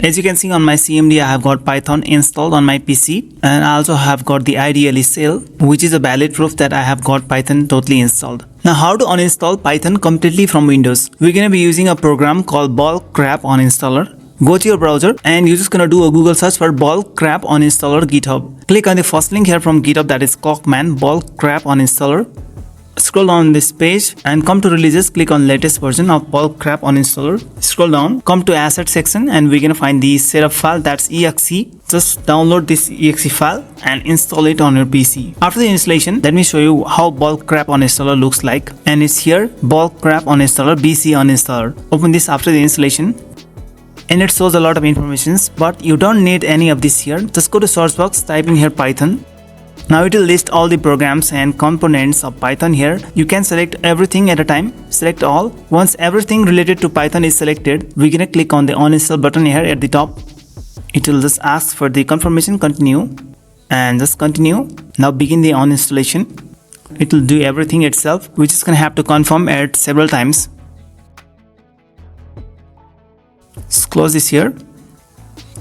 As you can see on my CMD, I have got Python installed on my PC, and I also have got the IDLE sale, which is a valid proof that I have got Python totally installed. Now, how to uninstall Python completely from Windows? We're going to be using a program called bulk crap uninstaller. Go to your browser and you're just going to do a Google search for bulk crap uninstaller GitHub. Click on the first link here from GitHub, that is Cockman bulk crap uninstaller. Scroll down this page and come to releases, click on latest version of bulk crap uninstaller. Scroll down, come to asset section, and we're gonna find the setup file, that's exe. Just download this exe file and install it on your PC. After the installation, let me show you how bulk crap uninstaller looks like. And it's here, bulk crap uninstaller BC uninstaller. Open this after the installation. And it shows a lot of informations, but you don't need any of this here. Just go to search box, type in here Python. Now it will list all the programs and components of Python here. You can select everything at a time, select all. Once everything related to Python is selected, we're gonna click on the uninstall button here at the top. It will just ask for the confirmation, continue, and just continue. Now begin the uninstallation. It will do everything itself. We're just gonna have to confirm it several times. Just close this here.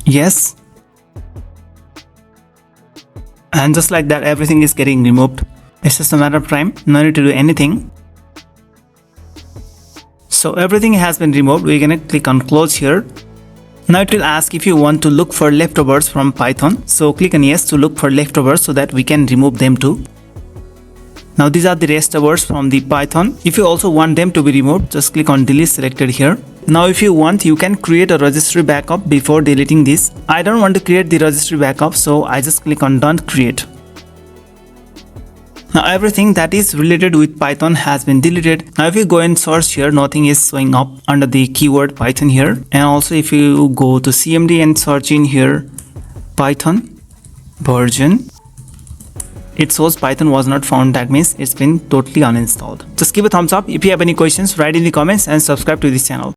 Yes. And just like that, everything is getting removed. It's just a matter of time, no need to do anything. So everything has been removed. We're gonna click on close here. Now it will ask if you want to look for leftovers from Python. So click on yes to look for leftovers so that we can remove them too. Now these are the leftovers from the Python. If you also want them to be removed, just click on delete selected here. Now if you want, you can create a registry backup before deleting this. I don't want to create the registry backup, so I just click on don't create. Now everything that is related with Python has been deleted. Now if you go and search here, nothing is showing up under the keyword Python here. And also if you go to CMD and search in here Python version, it shows Python was not found. That means it's been totally uninstalled. Just give a thumbs up. If you have any questions, write in the comments and subscribe to this channel.